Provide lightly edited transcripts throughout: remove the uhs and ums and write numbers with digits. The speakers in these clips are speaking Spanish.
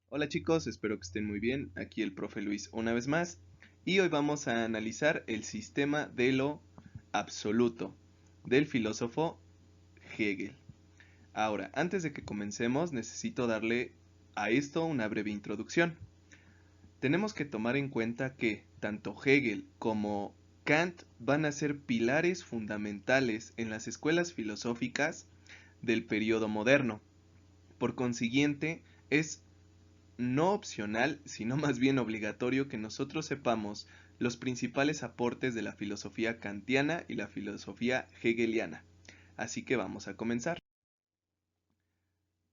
Hola chicos, espero que estén muy bien. Aquí el profe Luis una vez más. Y hoy vamos a analizar el sistema de lo absoluto del filósofo Hegel. Ahora, antes de que comencemos, necesito darle a esto una breve introducción. Tenemos que tomar en cuenta que tanto Hegel como Kant van a ser pilares fundamentales en las escuelas filosóficas del periodo moderno. Por consiguiente, es no opcional, sino más bien obligatorio que nosotros sepamos los principales aportes de la filosofía kantiana y la filosofía hegeliana. Así que vamos a comenzar.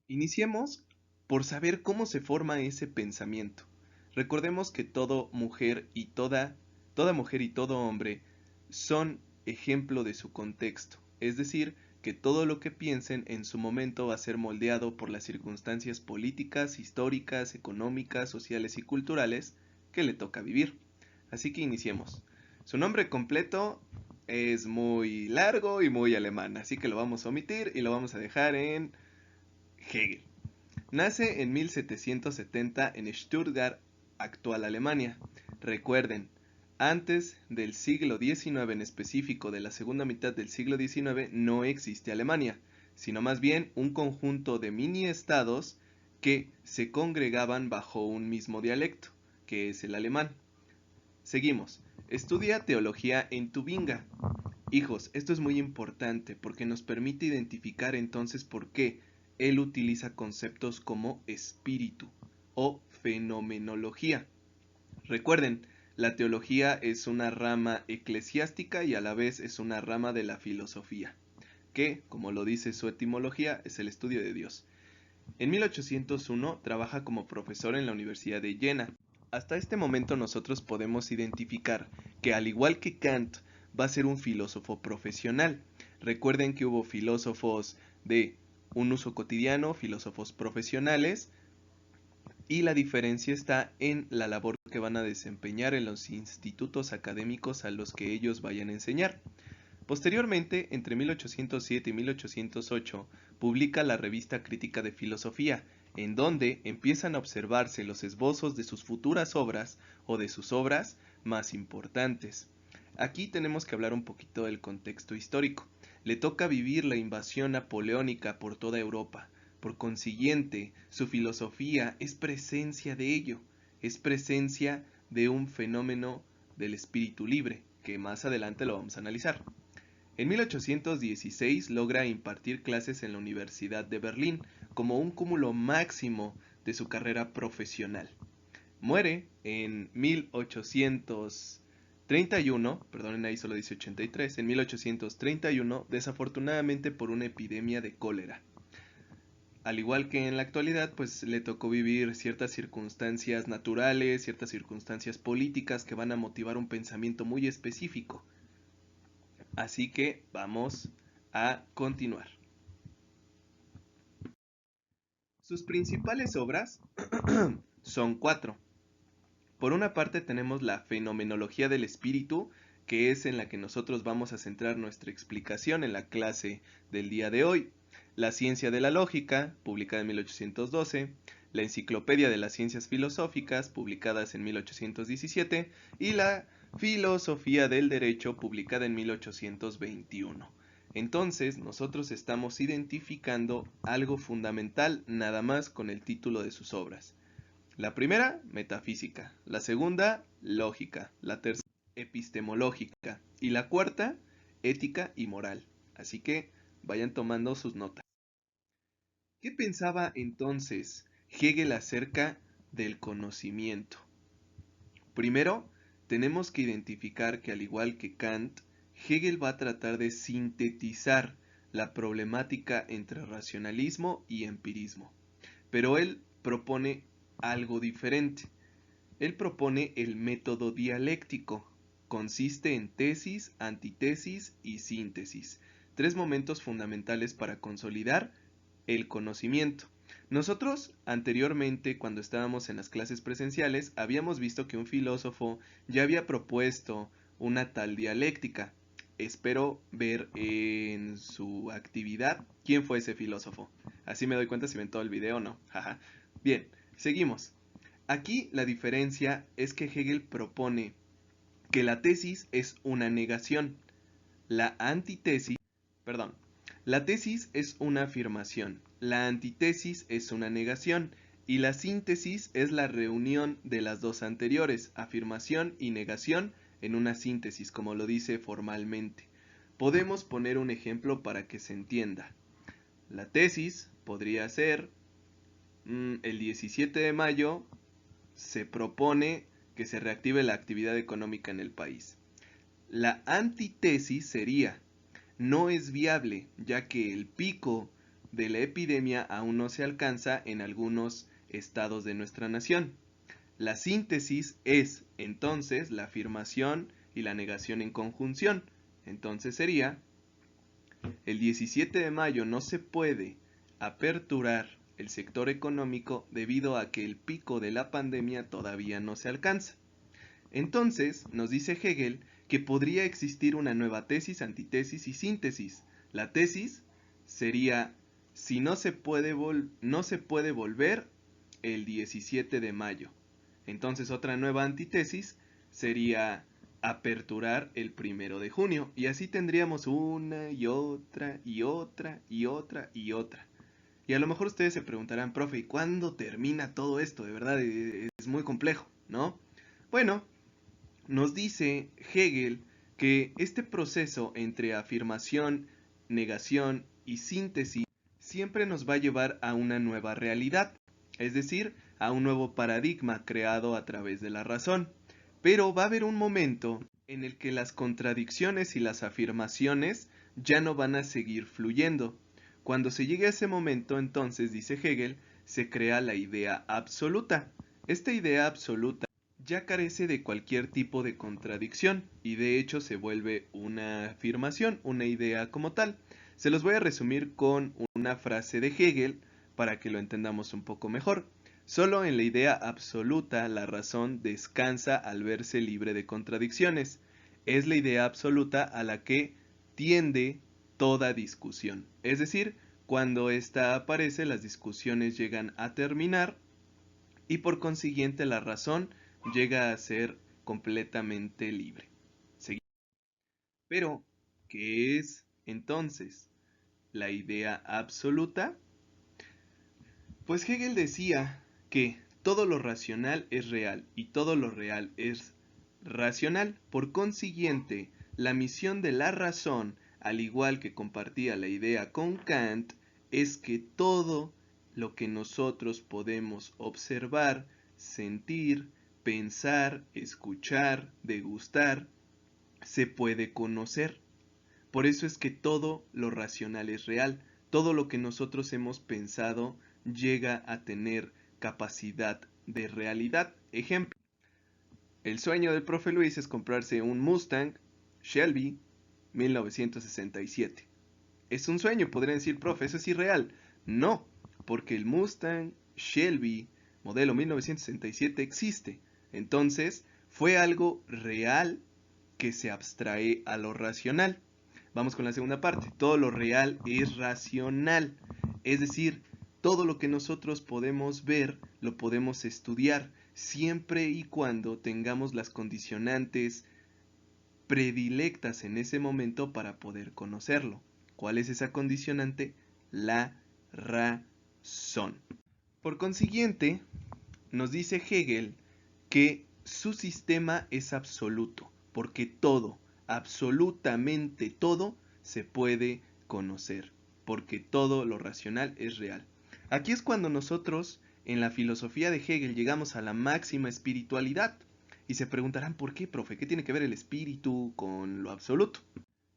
Iniciemos por saber cómo se forma ese pensamiento. Recordemos que toda mujer y todo hombre son ejemplo de su contexto, es decir, que todo lo que piensen en su momento va a ser moldeado por las circunstancias políticas, históricas, económicas, sociales y culturales que le toca vivir. Así que iniciemos. Su nombre completo es muy largo y muy alemán, así que lo vamos a omitir y lo vamos a dejar en Hegel. Nace en 1770 en Stuttgart, actual Alemania. Recuerden, antes del siglo XIX, en específico de la segunda mitad del siglo XIX, no existe Alemania, sino más bien un conjunto de mini estados que se congregaban bajo un mismo dialecto, que es el alemán. Seguimos. Estudia teología en Tubinga. Hijos, esto es muy importante porque nos permite identificar entonces por qué él utiliza conceptos como espíritu o fenomenología. Recuerden, la teología es una rama eclesiástica y a la vez es una rama de la filosofía, que, como lo dice su etimología, es el estudio de Dios. En 1801 trabaja como profesor en la Universidad de Jena. Hasta este momento nosotros podemos identificar que al igual que Kant va a ser un filósofo profesional. Recuerden que hubo filósofos de un uso cotidiano, filósofos profesionales, y la diferencia está en la labor que van a desempeñar en los institutos académicos a los que ellos vayan a enseñar. Posteriormente, entre 1807 y 1808, publica la revista Crítica de Filosofía, en donde empiezan a observarse los esbozos de sus futuras obras o de sus obras más importantes. Aquí tenemos que hablar un poquito del contexto histórico. Le toca vivir la invasión napoleónica por toda Europa. Por consiguiente, su filosofía es presencia de ello, es presencia de un fenómeno del espíritu libre, que más adelante lo vamos a analizar. En 1816 logra impartir clases en la Universidad de Berlín como un cúmulo máximo de su carrera profesional. Muere en 1831, perdonen ahí solo dice 83, en 1831 desafortunadamente por una epidemia de cólera. Al igual que en la actualidad, pues le tocó vivir ciertas circunstancias naturales, ciertas circunstancias políticas que van a motivar un pensamiento muy específico. Así que vamos a continuar. Sus principales obras son cuatro. Por una parte tenemos la fenomenología del espíritu, que es en la que nosotros vamos a centrar nuestra explicación en la clase del día de hoy. La ciencia de la lógica, publicada en 1812, la enciclopedia de las ciencias filosóficas, publicadas en 1817, y la filosofía del derecho, publicada en 1821. Entonces, nosotros estamos identificando algo fundamental nada más con el título de sus obras. La primera, metafísica. La segunda, lógica. La tercera, epistemológica. Y la cuarta, ética y moral. Así que vayan tomando sus notas. ¿Qué pensaba entonces Hegel acerca del conocimiento? Primero, tenemos que identificar que al igual que Kant, Hegel va a tratar de sintetizar la problemática entre racionalismo y empirismo. Pero él propone algo diferente. Él propone el método dialéctico. Consiste en tesis, antitesis y síntesis. Tres momentos fundamentales para consolidar el conocimiento. Nosotros anteriormente, cuando estábamos en las clases presenciales, habíamos visto que un filósofo ya había propuesto una tal dialéctica. Espero ver en su actividad quién fue ese filósofo. Así me doy cuenta si ven todo el video o no. Bien, Seguimos. Aquí la diferencia es que Hegel propone que la tesis es una negación, la antítesis, perdón, la tesis es una afirmación, la antítesis es una negación y la síntesis es la reunión de las dos anteriores, afirmación y negación, en una síntesis, como lo dice formalmente. Podemos poner un ejemplo para que se entienda. La tesis podría ser, el 17 de mayo se propone que se reactive la actividad económica en el país. La antítesis sería, no es viable, ya que el pico de la epidemia aún no se alcanza en algunos estados de nuestra nación. La síntesis es, entonces, la afirmación y la negación en conjunción. Entonces sería, el 17 de mayo no se puede aperturar el sector económico debido a que el pico de la pandemia todavía no se alcanza. Entonces, nos dice Hegel que podría existir una nueva tesis, antítesis y síntesis. La tesis sería, si no se puede, no se puede volver el 17 de mayo. Entonces, otra nueva antítesis sería aperturar el 1 de junio. Y así tendríamos una y otra y otra y otra y otra. Y a lo mejor ustedes se preguntarán, profe, ¿y cuándo termina todo esto? De verdad, es muy complejo, ¿no? Bueno, nos dice Hegel que este proceso entre afirmación, negación y síntesis siempre nos va a llevar a una nueva realidad, es decir, a un nuevo paradigma creado a través de la razón. Pero va a haber un momento en el que las contradicciones y las afirmaciones ya no van a seguir fluyendo. Cuando se llegue a ese momento, entonces, dice Hegel, se crea la idea absoluta. Esta idea absoluta ya carece de cualquier tipo de contradicción y de hecho se vuelve una afirmación, una idea como tal. Se los voy a resumir con una frase de Hegel para que lo entendamos un poco mejor. Solo en la idea absoluta la razón descansa al verse libre de contradicciones. Es la idea absoluta a la que tiende toda discusión. Es decir, cuando ésta aparece, las discusiones llegan a terminar y por consiguiente la razón llega a ser completamente libre. Pero, ¿qué es entonces la idea absoluta? Pues Hegel decía que todo lo racional es real y todo lo real es racional. Por consiguiente, la misión de la razón, al igual que compartía la idea con Kant, es que todo lo que nosotros podemos observar, sentir, pensar, escuchar, degustar, se puede conocer. Por eso es que todo lo racional es real. Todo lo que nosotros hemos pensado llega a tener capacidad de realidad. Ejemplo, el sueño del profe Luis es comprarse un Mustang Shelby 1967. Es un sueño, podrían decir, profe, eso es irreal. No, porque el Mustang Shelby modelo 1967 existe. Entonces, fue algo real que se abstrae a lo racional. Vamos con la segunda parte. Todo lo real es racional. Es decir, todo lo que nosotros podemos ver lo podemos estudiar siempre y cuando tengamos las condicionantes predilectas en ese momento para poder conocerlo. ¿Cuál es esa condicionante? La razón. Por consiguiente, nos dice Hegel que su sistema es absoluto, porque todo, absolutamente todo, se puede conocer, porque todo lo racional es real. Aquí es cuando nosotros, en la filosofía de Hegel, llegamos a la máxima espiritualidad. Y se preguntarán, ¿por qué, profe? ¿Qué tiene que ver el espíritu con lo absoluto?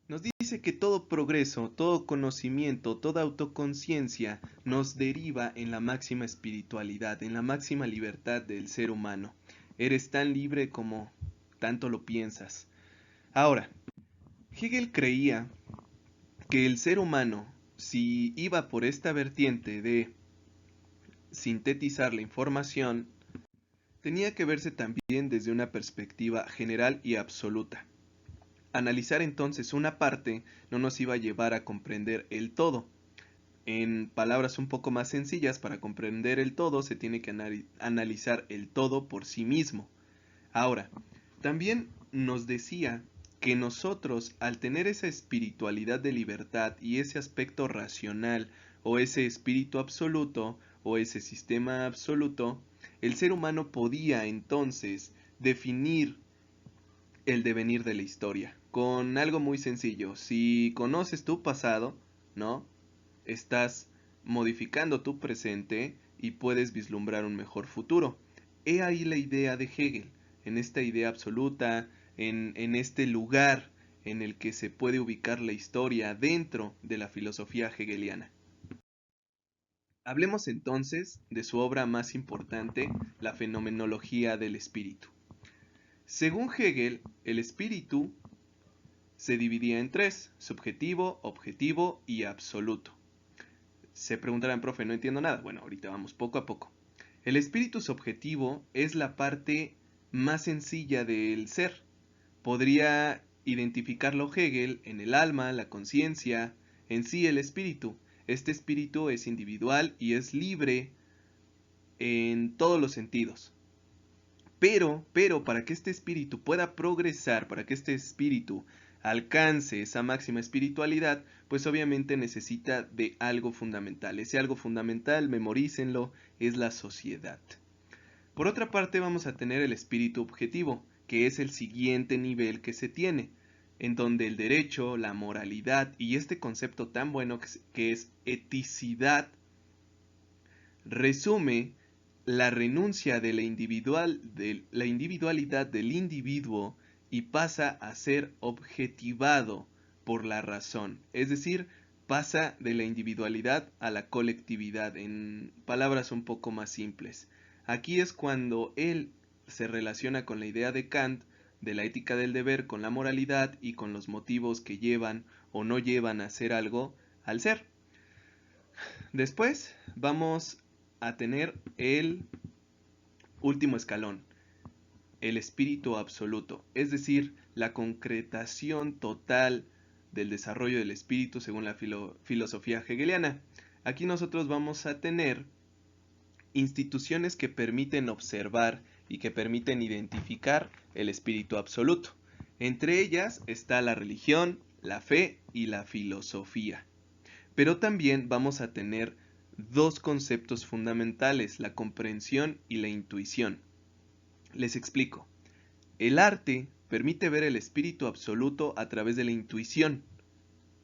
Nos dice que todo progreso, todo conocimiento, toda autoconciencia nos deriva en la máxima espiritualidad, en la máxima libertad del ser humano. Eres tan libre como tanto lo piensas. Ahora, Hegel creía que el ser humano, si iba por esta vertiente de sintetizar la información, tenía que verse también desde una perspectiva general y absoluta. Analizar entonces una parte no nos iba a llevar a comprender el todo. En palabras un poco más sencillas, para comprender el todo se tiene que analizar el todo por sí mismo. Ahora, también nos decía que nosotros, al tener esa espiritualidad de libertad y ese aspecto racional o ese espíritu absoluto o ese sistema absoluto, el ser humano podía entonces definir el devenir de la historia con algo muy sencillo. Si conoces tu pasado, ¿no? Estás modificando tu presente y puedes vislumbrar un mejor futuro. He ahí la idea de Hegel, en esta idea absoluta, en este lugar en el que se puede ubicar la historia dentro de la filosofía hegeliana. Hablemos entonces de su obra más importante, la fenomenología del espíritu. Según Hegel, el espíritu se dividía en tres: subjetivo, objetivo y absoluto. Se preguntarán, profe, no entiendo nada. Bueno, ahorita vamos poco a poco. El espíritu subjetivo es la parte más sencilla del ser. Podría identificarlo Hegel en el alma, la conciencia, en sí el espíritu. Este espíritu es individual y es libre en todos los sentidos. Pero, para que este espíritu pueda progresar, para que este espíritu alcance esa máxima espiritualidad, pues obviamente necesita de algo fundamental. Ese algo fundamental, memorícenlo, es la sociedad. Por otra parte, vamos a tener el espíritu objetivo, que es el siguiente nivel que se tiene, en donde el derecho, la moralidad y este concepto tan bueno que es eticidad, resume la renuncia de la individualidad del individuo y pasa a ser objetivado por la razón. Es decir, pasa de la individualidad a la colectividad, en palabras un poco más simples. Aquí es cuando él se relaciona con la idea de Kant de la ética del deber, con la moralidad y con los motivos que llevan o no llevan a hacer algo al ser. Después vamos a tener el último escalón, el espíritu absoluto, es decir, la concretación total del desarrollo del espíritu según la filosofía hegeliana. Aquí nosotros vamos a tener instituciones que permiten observar y que permiten identificar el espíritu absoluto. Entre ellas está la religión, la fe y la filosofía. Pero también vamos a tener dos conceptos fundamentales, la comprensión y la intuición. Les explico. El arte permite ver el espíritu absoluto a través de la intuición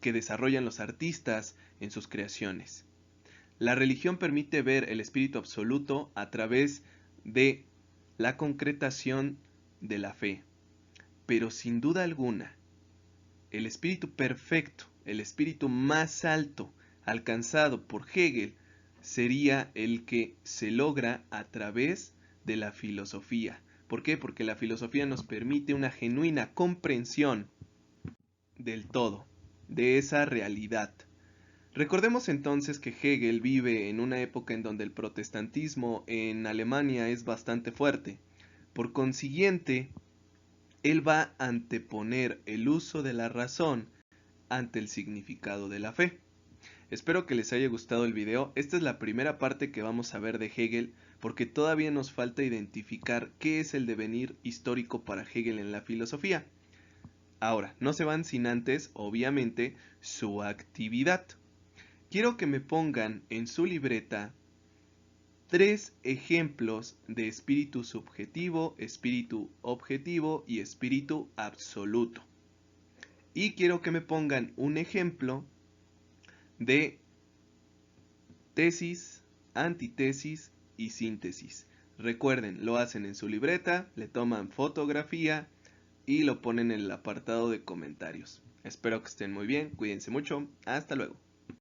que desarrollan los artistas en sus creaciones. La religión permite ver el espíritu absoluto a través de la concretación de la fe. Pero sin duda alguna, el espíritu perfecto, el espíritu más alto alcanzado por Hegel, sería el que se logra a través de la filosofía. ¿Por qué? Porque la filosofía nos permite una genuina comprensión del todo, de esa realidad. Recordemos entonces que Hegel vive en una época en donde el protestantismo en Alemania es bastante fuerte. Por consiguiente, él va a anteponer el uso de la razón ante el significado de la fe. Espero que les haya gustado el video. Esta es la primera parte que vamos a ver de Hegel, porque todavía nos falta identificar qué es el devenir histórico para Hegel en la filosofía. Ahora, no se van sin antes, obviamente, su actividad. Quiero que me pongan en su libreta 3 ejemplos de espíritu subjetivo, espíritu objetivo y espíritu absoluto. Y quiero que me pongan un ejemplo de tesis, antitesis y síntesis. Recuerden, lo hacen en su libreta, le toman fotografía y lo ponen en el apartado de comentarios. Espero que estén muy bien, cuídense mucho, hasta luego.